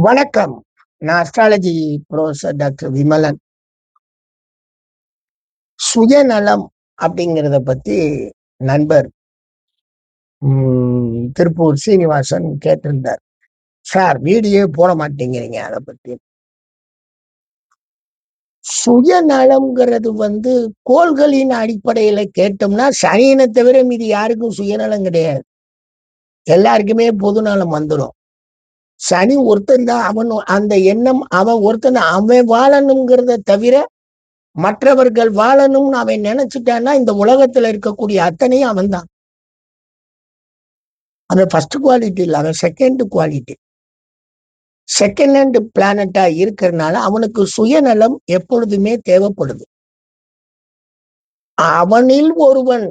வணக்கம். நான் astrology professor doctor Vimalan. சுயநலம் அப்படிங்கிறத பத்தி நண்பர் திருப்பூர் சீனிவாசன் கேட்டிருந்தார். சார் வீடியோ போட மாட்டேங்கிறீங்க அத பத்தி. சுயநலம்ங்கிறது கோள்களின் அடிப்படையில கேட்டோம்னா, சனியன தவிர மீதி யாருக்கும் சுயநலம் கிடையாது. எல்லாருக்குமே பொதுநலம் வந்துரும். சனி ஒருத்தன் தான் அவன் அந்த எண்ணம் அவன் ஒருத்தன் அவன் வாழணுங்கிறத தவிர மற்றவர்கள் வாழணும்னு அவன் நினைச்சுட்டான்னா இந்த உலகத்துல இருக்கக்கூடிய அத்தனையும் அவன் தான். அது ஃபர்ஸ்ட் குவாலிட்டி இல்ல, அவன் செகண்ட் குவாலிட்டி. செகண்ட் ஹேண்ட் பிளானட்டா இருக்கிறதுனால அவனுக்கு சுயநலம் எப்பொழுதுமே தேவைப்படுது. அவனில் ஒருவன்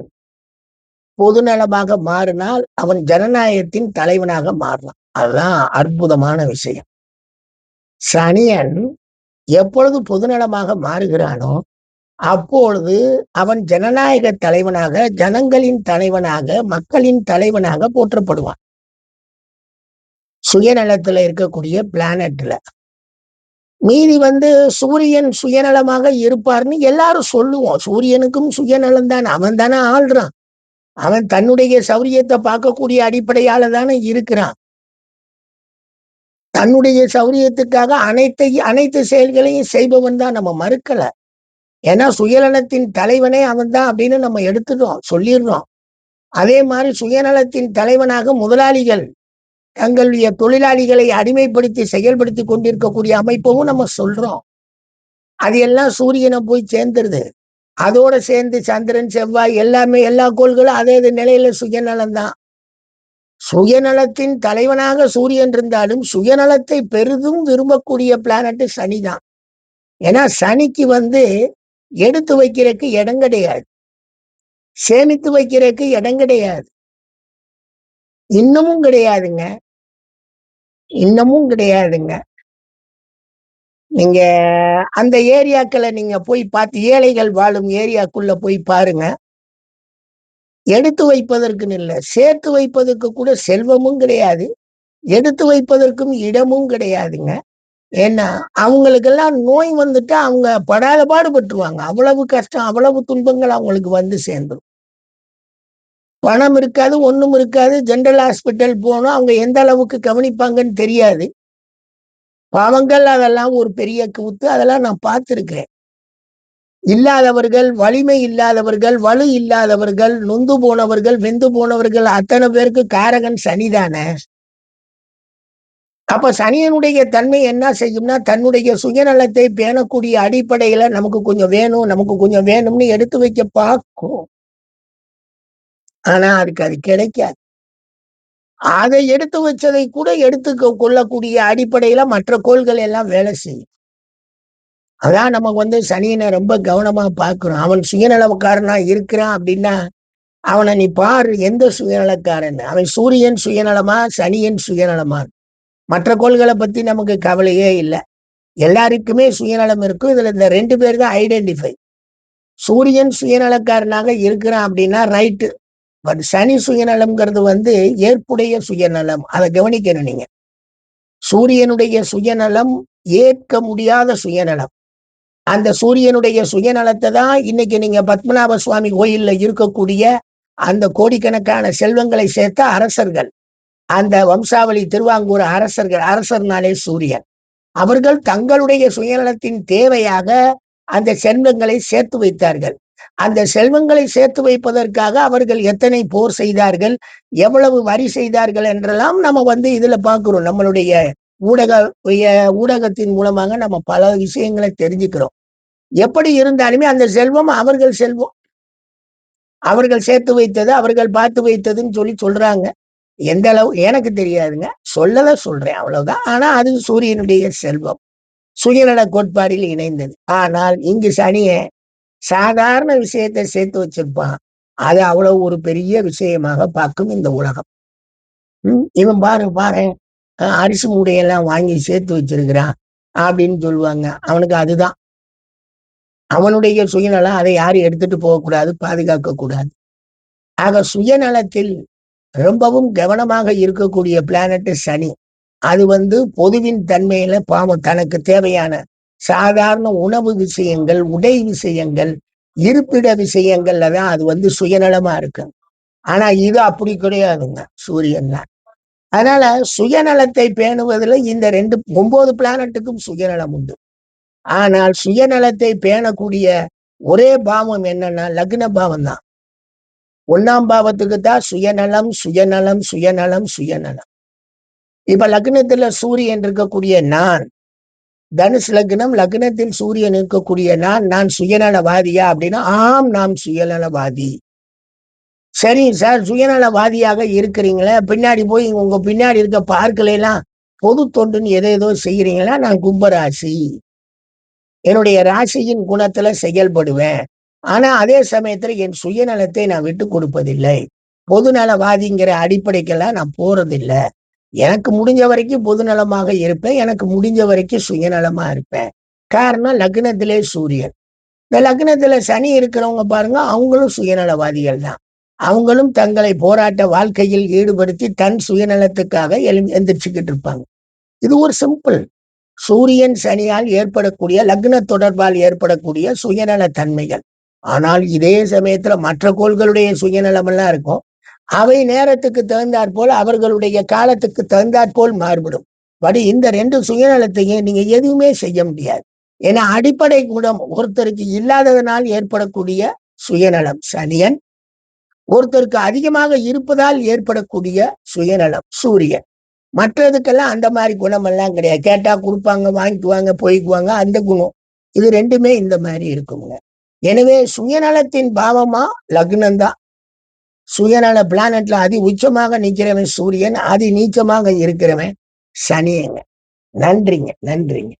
பொதுநலமாக மாறினால் அவன் ஜனநாயகத்தின் தலைவனாக மாறலாம். அதுதான் அற்புதமான விஷயம். சனியன் எப்பொழுது பொதுநலமாக மாறுகிறானோ அப்பொழுது அவன் ஜனநாயக தலைவனாக, ஜனங்களின் தலைவனாக, மக்களின் தலைவனாக போற்றப்படுவான். சுயநலத்துல இருக்கக்கூடிய பிளானட்ல மீதி சூரியன் சுயநலமாக இருப்பார்னு எல்லாரும் சொல்லுவோம். சூரியனுக்கும் சுயநலம் தான். அவன் தானே ஆள்றான். அவன் தன்னுடைய சௌரியத்தை பார்க்கக்கூடிய அடிப்படையால தானே இருக்கிறான். தன்னுடைய சௌரியத்துக்காக அனைத்து செயல்களையும் செய்பவன் தான், நம்ம மறுக்கல. ஏன்னா சுயநலத்தின் தலைவனே அவன் தான் அப்படின்னு நம்ம எடுத்துட்டோம், சொல்லிடுறோம். அதே மாதிரி சுயநலத்தின் தலைவனாக முதலாளிகள் தங்களுடைய தொழிலாளிகளை அடிமைப்படுத்தி செயல்படுத்தி கொண்டிருக்கக்கூடிய அமைப்பவும் நம்ம சொல்றோம். அது எல்லாம் சூரியனை போய் சேர்ந்துருது. அதோட சேர்ந்து சந்திரன், செவ்வாய் எல்லாமே எல்லா கோள்களும் அதே நிலையில சுயநலம் தான். சுயநலத்தின் தலைவனாக சூரியன் இருந்தாலும் சுயநலத்தை பெரிதும் விரும்பக்கூடிய பிளானட் சனி தான். ஏன்னா சனிக்கு எடுத்து வைக்கிறதுக்கு இடம் கிடையாது, சேமித்து வைக்கிறதுக்கு இடம் கிடையாது. இன்னமும் கிடையாதுங்க. நீங்க அந்த ஏரியாக்களை நீங்க போய் பார்த்து, ஏழைகள் வாழும் ஏரியாக்குள்ள போய் பாருங்க. எடுத்து வைப்பதற்குன்னு இல்ல, சேர்த்து வைப்பதற்கு கூட செல்வமும் கிடையாது, எடுத்து வைப்பதற்கும் இடமும் கிடையாதுங்க. ஏன்னா அவங்களுக்கெல்லாம் நோய் வந்துட்டா அவங்க படாத பாடுபட்டுருவாங்க. அவ்வளவு கஷ்டம், அவ்வளவு துன்பங்கள் அவங்களுக்கு சேர்ந்துடும். பணம் இருக்காது, ஒண்ணும் இருக்காது. ஜெனரல் ஹாஸ்பிட்டல் போனோம், அவங்க எந்த அளவுக்கு கவனிப்பாங்கன்னு தெரியாது. பாவங்கள் அதெல்லாம் ஒரு பெரிய கூத்து. அதெல்லாம் நான் பார்த்திருக்கிறேன். இல்லாதவர்கள், வலிமை இல்லாதவர்கள், வலு இல்லாதவர்கள், நொந்து போனவர்கள், வெந்து போனவர்கள் அத்தனை பேருக்கு காரகன் சனிதானே. அப்ப சனியனுடைய தன்மை என்ன செய்யும்னா, தன்னுடைய சுயநலத்தை பேணக்கூடிய அடிப்படையில நமக்கு கொஞ்சம் வேணும், நமக்கு கொஞ்சம் வேணும்னு எடுத்து வைக்க பார்க்கும். ஆனா அதுக்கு அது கிடைக்காது. அதை எடுத்து வச்சதை கூட எடுத்து கொள்ளக்கூடிய அடிப்படையில மற்ற கோள்கள் எல்லாம் வேலை செய்யும். அதான் நம்ம சனியனை ரொம்ப கவனமா பார்க்கிறோம். அவன் சுயநலக்காரனா இருக்கிறான் அப்படின்னா அவனை நீ பாரு, எந்த சுயநலக்காரன். அவன் சூரியன் சுயநலமா, சனியன் சுயநலமா? மற்ற கோள்களை பத்தி நமக்கு கவலையே இல்லை. எல்லாருக்குமே சுயநலம் இருக்கும். இதுல இந்த 2 பேர் தான் ஐடென்டிஃபை. சூரியன் சுயநலக்காரனாக இருக்கிறான் அப்படின்னா ரைட்டு. பட் சனி சுயநலம்ங்கிறது ஏற்புடைய சுயநலம். அதை கவனிக்கணும் நீங்க. சூரியனுடைய சுயநலம் ஏற்க முடியாத சுயநலம். அந்த சூரியனுடைய சுயநலத்தை தான் இன்னைக்கு நீங்க பத்மநாப சுவாமி கோயில்ல இருக்கக்கூடிய அந்த கோடிக்கணக்கான செல்வங்களை சேர்த்த அரசர்கள், அந்த வம்சாவளி திருவாங்கூர் அரசர்கள், அரசர்னாலே சூரியன், அவர்கள் தங்களுடைய சுயநலத்தின் தேவையாக அந்த செல்வங்களை சேர்த்து வைத்தார்கள். அந்த செல்வங்களை சேர்த்து வைப்பதற்காக அவர்கள் எத்தனை போர் செய்தார்கள், எவ்வளவு வரி செய்தார்கள் என்றெல்லாம் நம்ம இதுல பார்க்கிறோம். நம்மளுடைய ஊடகத்தின் மூலமாக நம்ம பல விஷயங்களை தெரிஞ்சுக்கிறோம். எப்படி இருந்தாலுமே அந்த செல்வம் அவர்கள் செல்வம், அவர்கள் சேர்த்து வைத்தது, அவர்கள் பார்த்து வைத்ததுன்னு சொல்றாங்க. எந்த அளவு எனக்கு தெரியாதுங்க, சொல்றேன் அவ்வளவுதான். ஆனா அது சூரியனுடைய செல்வம், சுயநல கோட்பாடில் இணைந்தது. ஆனால் இங்கு சனிய சாதாரண விஷயத்தை சேர்த்து வச்சிருப்பான். அது அவ்வளவு ஒரு பெரிய விஷயமாக பார்க்கும் இந்த உலகம். இவன் பாரு அரிசி மூடையெல்லாம் வாங்கி சேர்த்து வச்சிருக்கிறான் அப்படின்னு சொல்லுவாங்க. அவனுக்கு அதுதான் அவனுடைய சுயநலம். அதை யாரும் எடுத்துட்டு போகக்கூடாது, பாதுகாக்க கூடாது. ஆக சுயநலத்தில் ரொம்பவும் கவனமாக இருக்கக்கூடிய பிளானட் சனி. அது பொதுவின் தன்மையில பாவம் தனக்கு தேவையான சாதாரண உணவு விஷயங்கள், உடை விஷயங்கள், இருப்பிட விஷயங்கள்ல தான் அது சுயநலமா இருக்கு. ஆனா இது அப்படி கிடையாதுங்க. சூரியன் தான். அதனால சுயநலத்தை பேணுவதில இந்த 2 9 பிளானட்டுக்கும் சுயநலம் உண்டு. ஆனால் சுயநலத்தை பேணக்கூடிய ஒரே பாவம் என்னன்னா, லக்ன பாவம் தான். 1ஆம் பாவத்துக்கு தான் சுயநலம், சுயநலம், சுயநலம், சுயநலம். இப்ப லக்னத்துல சூரியன் இருக்கக்கூடிய நான், தனுஷ் லக்னம், லக்னத்தில் சூரியன் இருக்கக்கூடிய நான் சுயநலவாதியா அப்படின்னா, ஆம் நாம் சுயநலவாதி. சரிங்க சார், சுயநலவாதியாக இருக்கிறீங்களே, பின்னாடி போய் உங்க பின்னாடி இருக்க பார்க்களை எல்லாம் பொது தொண்டுன்னு ஏதேதோ செய்யறீங்களா? நான் கும்பராசி. என்னுடைய ராசியின் குணத்துல செயல்படுவேன். ஆனா அதே சமயத்துல என் சுயநலத்தை நான் விட்டுக் கொடுப்பதில்லை. பொதுநலவாதிங்கிற அடிப்படைக்கெல்லாம் நான் போறதில்ல. எனக்கு முடிஞ்ச வரைக்கும் பொதுநலமாக இருப்பேன். எனக்கு முடிஞ்ச வரைக்கும் சுயநலமா இருப்பேன். காரணம் லக்னத்திலே சூரியன். இந்த லக்னத்துல சனி இருக்கிறவங்க பாருங்க, அவங்களும் சுயநலவாதிகள் தான். அவங்களும் தங்களை போராட்ட வாழ்க்கையில் ஈடுபடுத்தி தன் சுயநலத்துக்காக எந்திரிச்சுக்கிட்டு இருப்பாங்க. இது ஒரு சிம்பிள். சூரியன் சனியால் ஏற்படக்கூடிய லக்ன தொடர்பால் ஏற்படக்கூடிய சுயநல தன்மைகள். ஆனால் இதே சமயத்துல மற்ற கோள்களுடைய சுயநலம் எல்லாம் இருக்கும். அவை நேரத்துக்கு தகுந்தாற்போல் அவர்களுடைய காலத்துக்கு தகுந்தாற்போல் மாறுபடும். பட் இந்த 2 சுயநலத்தையும் நீங்க எதுவுமே செய்ய முடியாது. ஏன்னா அடிப்படை குணம் ஒருத்தருக்கு இல்லாததனால் ஏற்படக்கூடிய சுயநலம் சனியன், ஒருத்தருக்கு அதிகமாக இருப்பதால் ஏற்படக்கூடிய சுயநலம் சூரியன். மற்றதுக்கெல்லாம் அந்த மாதிரி குணமெல்லாம் கிடையாது. கேட்டா குடுப்பாங்க, வாங்கிக்குவாங்க, போய்க்குவாங்க அந்த குணம். இது 2மே இந்த மாதிரி இருக்குங்க. எனவே சுயநலத்தின் பாவமா லக்னம் தான். சுயநல பிளானட்ல அதி உச்சமாக நிக்கிறவன் சூரியன், அதி நீச்சமாக இருக்கிறவன் சனியங்க. நன்றிங்க, நன்றிங்க.